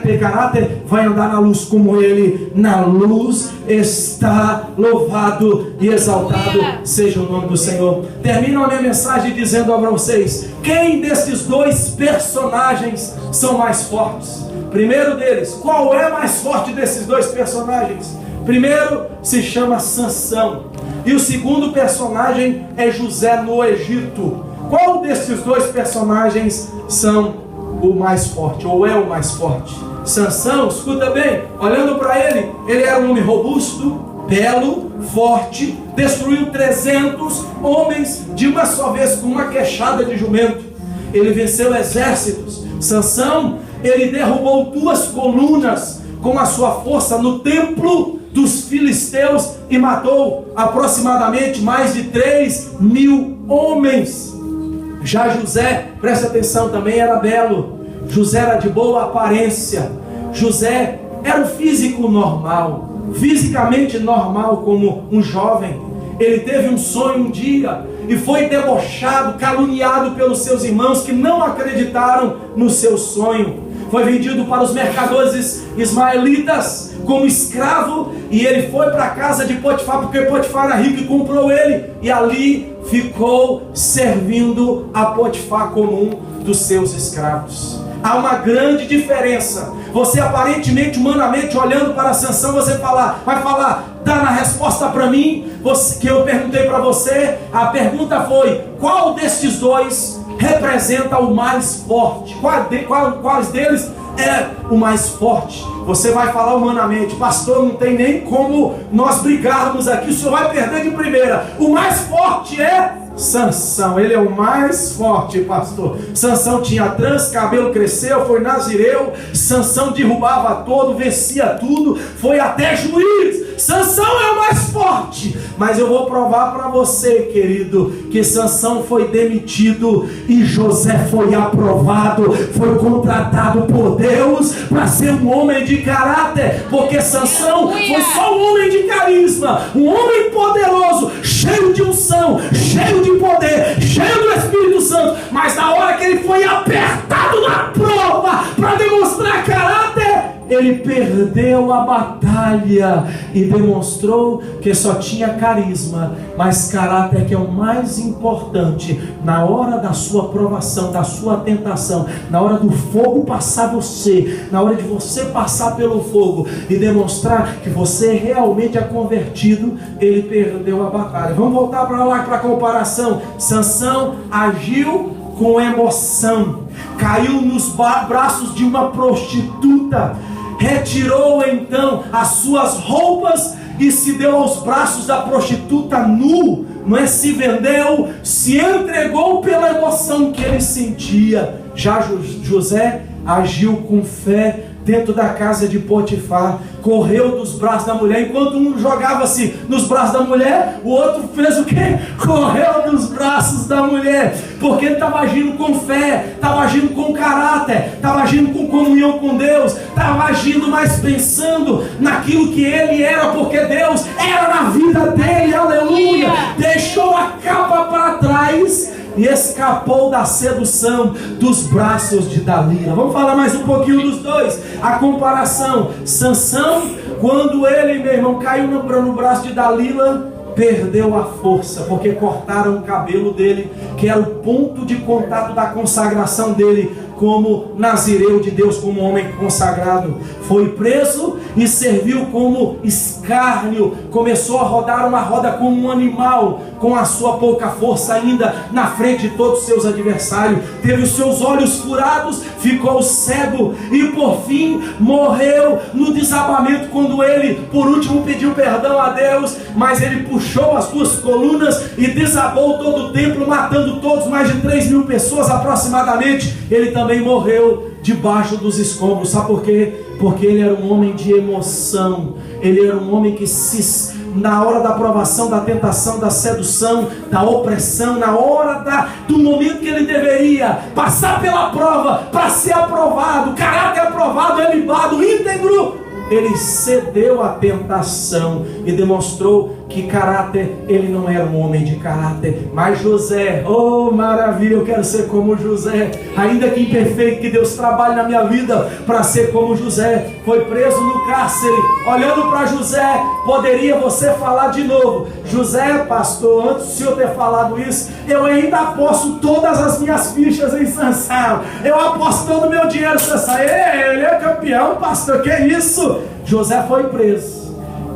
ter caráter vai andar na luz como ele na luz está. Louvado e exaltado seja o nome do Senhor. Termino a minha mensagem dizendo a vocês: quem desses dois personagens são mais fortes? Primeiro deles, qual é mais forte desses dois personagens? Primeiro se chama Sansão, e o segundo personagem é José no Egito. Qual desses dois personagens são o mais forte, ou é o mais forte? Sansão, escuta bem, olhando para ele, ele era um homem robusto, belo, forte, destruiu 300 homens de uma só vez com uma queixada de jumento. Ele venceu exércitos. Sansão, ele derrubou 2 colunas com a sua força no templo dos filisteus e matou aproximadamente mais de 3.000 homens. Já José, presta atenção, também era belo. José era de boa aparência. José era um físico normal, fisicamente normal como um jovem. Ele teve um sonho um dia e foi debochado, caluniado pelos seus irmãos que não acreditaram no seu sonho. foi vendido para os mercadores ismaelitas como escravo, e ele foi para a casa de Potifar, porque Potifar era rico e comprou ele, e ali ficou servindo a Potifar como um dos seus escravos. Há uma grande diferença. Você aparentemente, humanamente, olhando para Sansão, você vai falar, dá na resposta para mim, que eu perguntei para você. A pergunta foi, qual destes dois representa o mais forte? Quais deles é o mais forte? Você vai falar humanamente, pastor, não tem nem como nós brigarmos aqui, o senhor vai perder de primeira. O mais forte é Sansão, ele é o mais forte, pastor. Sansão tinha trança, cabelo cresceu, foi nazireu. Sansão derrubava todo, vencia tudo, foi até juiz. Sansão é o mais forte. Mas eu vou provar para você, querido, que Sansão foi demitido e José foi aprovado, foi contratado por Deus para ser um homem de caráter, porque Sansão foi só um homem de carisma, um homem poderoso, cheio de unção, cheio de poder, cheio do Espírito Santo, mas na hora que ele foi apertado na prova para demonstrar caráter, ele perdeu a batalha e demonstrou que só tinha carisma, mas caráter, que é o mais importante. Na hora da sua provação, da sua tentação, na hora do fogo passar você, na hora de você passar pelo fogo e demonstrar que você realmente é convertido, ele perdeu a batalha. Vamos voltar para lá, para a comparação. Sansão agiu com emoção, caiu nos braços de uma prostituta, retirou então as suas roupas e se deu aos braços da prostituta nu, não é? Se vendeu, se entregou pela emoção que ele sentia. Já José agiu com fé dentro da casa de Potifar, correu dos braços da mulher. Enquanto um jogava-se nos braços da mulher, o outro fez o quê? Correu dos braços da mulher, porque ele estava agindo com fé, estava agindo com caráter, estava agindo com comunhão com Deus, estava agindo mais pensando naquilo que ele era, porque Deus era na vida dele, aleluia. Deixou a capa para trás e escapou da sedução dos braços de Dalila. Vamos falar mais um pouquinho dos dois. A comparação. Sansão, quando ele, meu irmão, caiu no braço de Dalila, perdeu a força, porque cortaram o cabelo dele, que era o ponto de contato da consagração dele como nazireu de Deus, como homem consagrado. Foi preso e serviu como escárnio, começou a rodar uma roda como um animal, com a sua pouca força ainda, na frente de todos os seus adversários. Teve os seus olhos furados, ficou cego e por fim morreu no desabamento, quando ele por último pediu perdão a Deus, mas ele puxou as suas colunas e desabou todo o templo, matando todos, mais de 3.000 pessoas aproximadamente. Ele também morreu debaixo dos escombros. Sabe por quê? Porque ele era um homem de emoção. Ele era um homem que na hora da provação, da tentação, da sedução, da opressão, na hora do momento que ele deveria passar pela prova para ser aprovado, caráter aprovado, elevado, íntegro, ele cedeu à tentação e demonstrou que caráter, ele não era um homem de caráter. Mas José, oh maravilha, eu quero ser como José, ainda que imperfeito, que Deus trabalhe na minha vida para ser como José. Foi preso no cárcere. Olhando para José, poderia você falar de novo: José, pastor, antes do senhor ter falado isso, eu ainda aposto todas as minhas fichas em Sansão, eu aposto todo o meu dinheiro em Sansão. Ele é campeão, pastor, que isso? José foi preso.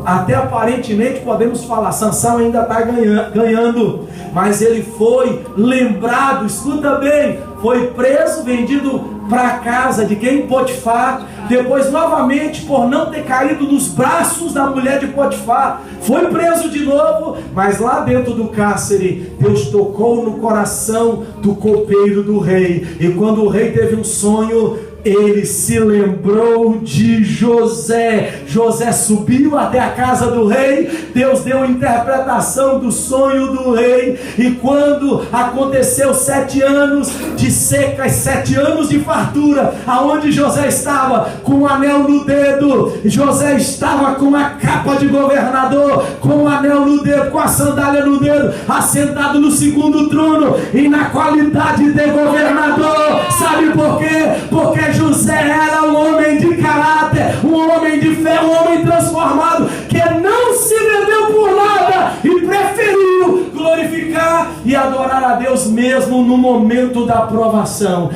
Até aparentemente podemos falar, Sansão ainda está ganhando, mas ele foi lembrado, escuta bem, foi preso, vendido para a casa de quem? Potifar. Depois novamente, por não ter caído nos braços da mulher de Potifar, foi preso de novo. Mas lá dentro do cárcere, Deus tocou no coração do copeiro do rei, e quando o rei teve um sonho, ele se lembrou de José. José subiu até a casa do rei. Deus deu a interpretação do sonho do rei. E quando aconteceu 7 anos de seca e 7 anos de fartura, aonde José estava com um anel no dedo, José estava com a capa de governador, com um anel no dedo, com a sandália no dedo, assentado no segundo trono e na qualidade de governador. Sabe por quê? Porque José era um homem de caráter, um homem de fé, um homem transformado, que não se vendeu por nada e preferiu glorificar e adorar a Deus mesmo no momento da provação.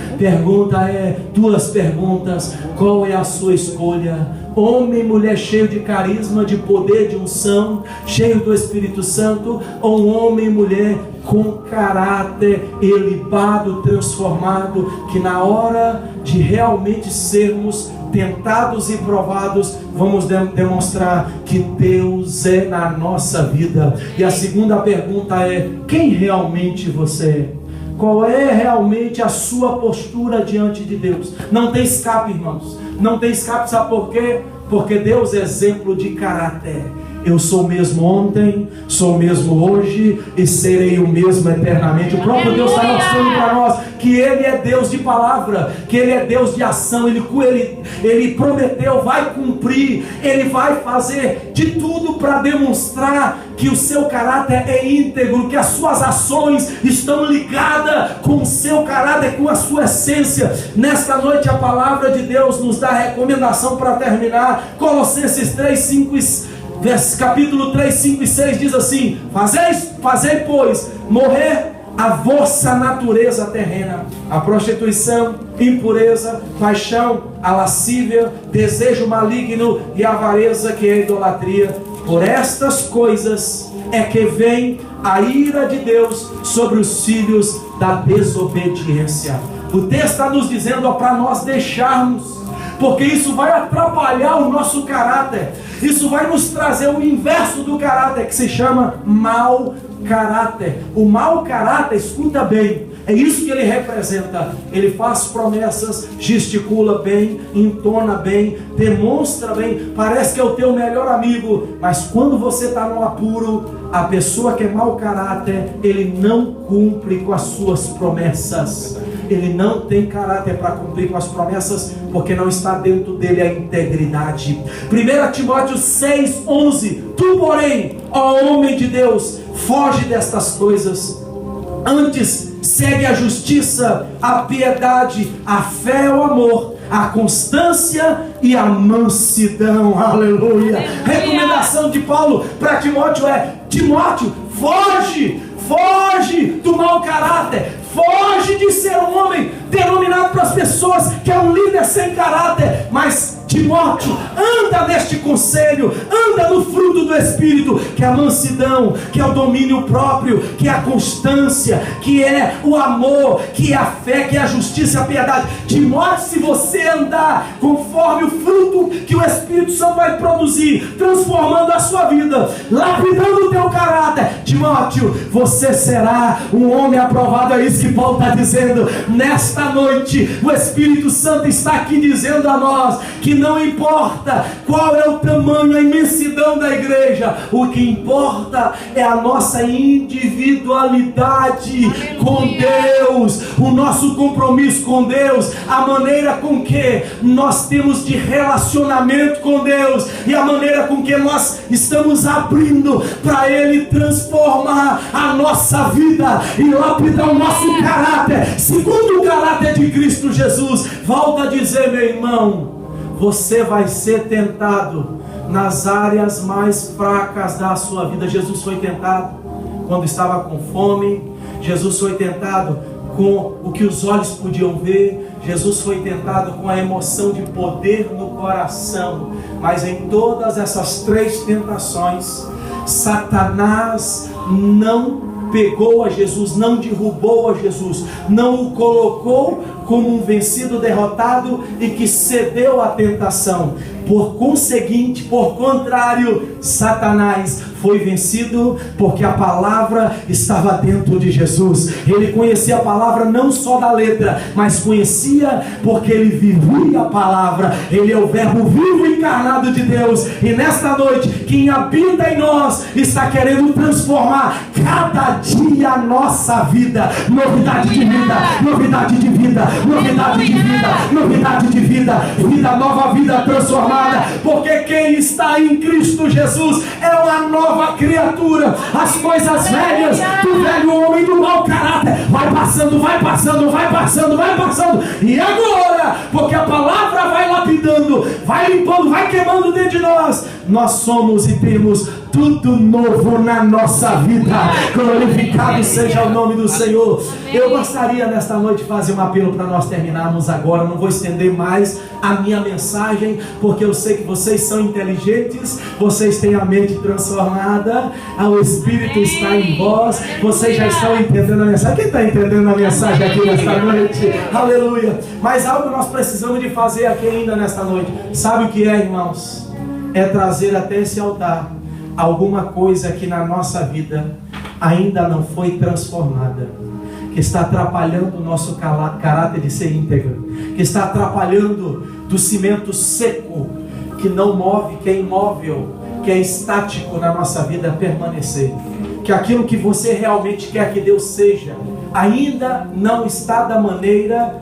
Duas perguntas: qual é a sua escolha? Homem e mulher cheio de carisma, de poder, de unção, cheio do Espírito Santo, ou um homem e mulher com caráter ilibado, transformado, que na hora de realmente sermos tentados e provados, vamos demonstrar que Deus é na nossa vida? E a segunda pergunta é: quem realmente você é? Qual é realmente a sua postura diante de Deus? Não tem escape, irmãos. Não tem escape, sabe por quê? Porque Deus é exemplo de caráter. Eu sou o mesmo ontem, sou o mesmo hoje e serei o mesmo eternamente. O próprio Deus está mostrando para nós que Ele é Deus de palavra, que Ele é Deus de ação. Ele prometeu, vai cumprir, Ele vai fazer de tudo para demonstrar que o seu caráter é íntegro, que as suas ações estão ligadas com o seu caráter, com a sua essência. Nesta noite a palavra de Deus nos dá a recomendação para terminar. Colossenses 3:5 capítulo 3, 5 e 6 diz assim: Fazei, pois, morrer a vossa natureza terrena, a prostituição, impureza, paixão, a lascívia, desejo maligno e avareza, que é a idolatria. Por estas coisas é que vem a ira de Deus sobre os filhos da desobediência. O texto está nos dizendo para nós deixarmos, porque isso vai atrapalhar o nosso caráter. Isso vai nos trazer o inverso do caráter, que se chama mau caráter. O mau caráter, escuta bem, é isso que ele representa. Ele faz promessas, gesticula bem, entona bem, demonstra bem, parece que é o teu melhor amigo, mas quando você está no apuro, a pessoa que é mau caráter, ele não cumpre com as suas promessas. Ele não tem caráter para cumprir com as promessas, porque não está dentro dele a integridade. 1 Timóteo 6:11: Tu, porém, ó homem de Deus, foge destas coisas. Antes, segue a justiça, a piedade, a fé, o amor, a constância e a mansidão. Aleluia. Recomendação de Paulo para Timóteo é: Timóteo, foge do mau caráter. Foge de ser um homem denominado para as pessoas que é um líder sem caráter. Mas Timóteo, anda neste conselho, anda no fruto do Espírito, que é a mansidão, que é o domínio próprio, que é a constância, que é o amor, que é a fé, que é a justiça e a piedade. Timóteo, se você andar conforme o fruto que o Espírito Santo vai produzir, transformando a sua vida, lapidando o teu caráter, Timóteo, você será um homem aprovado. É isso que Paulo está dizendo. Nesta noite, o Espírito Santo está aqui dizendo a nós que não importa qual é o tamanho, a imensidão da igreja, o que importa é a nossa individualidade. Aleluia. Com Deus, o nosso compromisso com Deus, a maneira com que nós temos de relacionamento com Deus e a maneira com que nós estamos abrindo para Ele transformar a nossa vida e lapidar o nosso caráter, segundo o caráter de Cristo Jesus. Volto a dizer, meu irmão, você vai ser tentado nas áreas mais fracas da sua vida. Jesus foi tentado quando estava com fome. Jesus foi tentado com o que os olhos podiam ver. Jesus foi tentado com a emoção de poder no coração. Mas em todas essas três tentações, Satanás não pegou a Jesus, não derrubou a Jesus, não o colocou como um vencido, derrotado e que cedeu à tentação. Por conseguinte, por contrário, Satanás foi vencido porque a palavra estava dentro de Jesus. Ele conhecia a palavra não só da letra, mas conhecia porque ele vivia a palavra. Ele é o verbo vivo encarnado de Deus. E nesta noite, quem habita em nós está querendo transformar cada dia a nossa vida. Novidade de vida, novidade de vida, novidade de vida, novidade de vida, vida nova, vida transformada. Porque quem está em Cristo Jesus é é uma nova criatura. As coisas velhas do velho homem do mau caráter vai passando, vai passando, vai passando, vai passando. E agora, porque a palavra vai lapidando, vai limpando, vai queimando dentro de nós, nós somos e temos tudo novo na nossa vida. Glorificado seja o nome do Senhor. Eu gostaria nesta noite de fazer um apelo para nós terminarmos agora. Não vou estender mais a minha mensagem, porque eu sei que vocês são inteligentes, vocês têm a mente transformada, o Espírito está em vós, vocês já estão entendendo a mensagem. Quem está entendendo a mensagem aqui nesta noite? Aleluia. Mas algo nós precisamos de fazer aqui ainda nesta noite. Sabe o que é, irmãos? É trazer até esse altar alguma coisa que na nossa vida ainda não foi transformada, que está atrapalhando o nosso caráter de ser íntegro, que está atrapalhando do cimento seco, que não move, que é imóvel, que é estático na nossa vida permanecer. Que aquilo que você realmente quer que Deus seja, ainda não está da maneira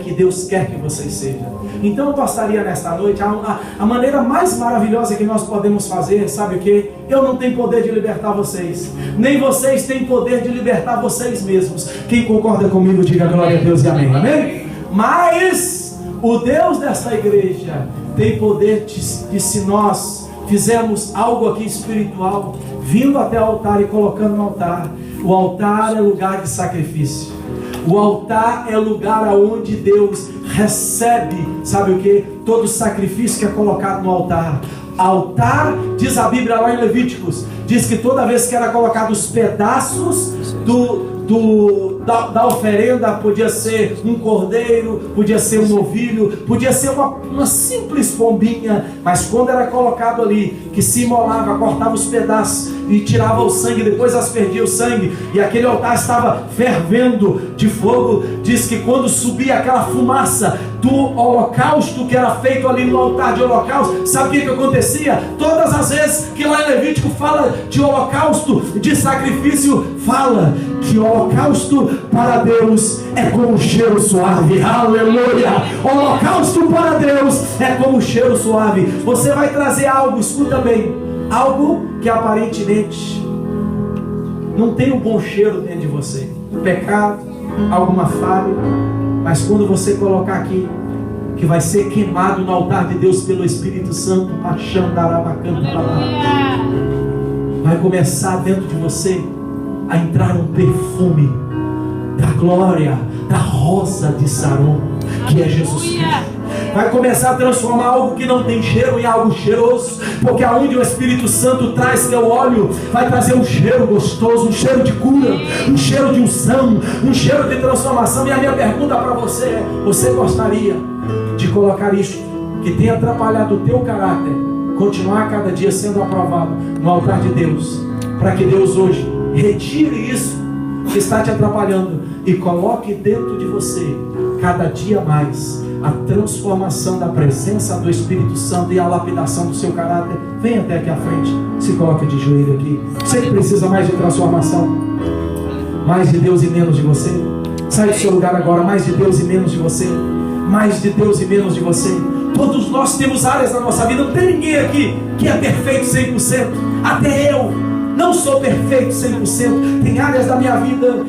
que Deus quer que você seja. Então eu gostaria nesta noite, a maneira mais maravilhosa que nós podemos fazer, sabe o que? Eu não tenho poder de libertar vocês, nem vocês têm poder de libertar vocês mesmos. Quem concorda comigo, diga glória a Deus e amém, amém? Mas o Deus desta igreja tem poder de se nós fizermos algo aqui espiritual, vindo até o altar e colocando no altar. O altar é lugar de sacrifício. O altar é o lugar aonde Deus recebe, sabe o que? Todo sacrifício que é colocado no altar. Altar, diz a Bíblia lá em Levíticos, diz que toda vez que era colocado os pedaços da oferenda, podia ser um cordeiro, podia ser um novilho, podia ser uma simples pombinha, mas quando era colocado ali, que se imolava, cortava os pedaços e tirava o sangue, depois aspergia o sangue, e aquele altar estava fervendo de fogo. Diz que quando subia aquela fumaça do holocausto que era feito ali no altar de holocausto, sabe o que acontecia? Todas as vezes que lá em Levítico fala de holocausto, de sacrifício, fala que holocausto para Deus é como um cheiro suave. Aleluia! Holocausto para Deus é como um cheiro suave. Você vai trazer algo, escuta bem, algo que aparentemente não tem um bom cheiro dentro de você, pecado, alguma falha, mas quando você colocar aqui, que vai ser queimado no altar de Deus pelo Espírito Santo, vai começar dentro de você a entrar um perfume da glória, da rosa de Saron, que é Jesus Cristo. Vai começar a transformar algo que não tem cheiro em algo cheiroso, porque aonde o Espírito Santo traz teu óleo, vai trazer um cheiro gostoso, um cheiro de cura, um cheiro de unção, um cheiro de transformação. E a minha pergunta para você é: você gostaria de colocar isto que tem atrapalhado o teu caráter, continuar cada dia sendo aprovado no altar de Deus, para que Deus hoje retire isso que está te atrapalhando e coloque dentro de você cada dia mais a transformação da presença do Espírito Santo e a lapidação do seu caráter? Vem até aqui à frente, se coloque de joelho aqui. Você que precisa mais de transformação, mais de Deus e menos de você. Sai do seu lugar agora. Mais de Deus e menos de você. Mais de Deus e menos de você. Todos nós temos áreas na nossa vida. Não tem ninguém aqui que é perfeito 100%. Até eu não sou perfeito 100%. Tem áreas da minha vida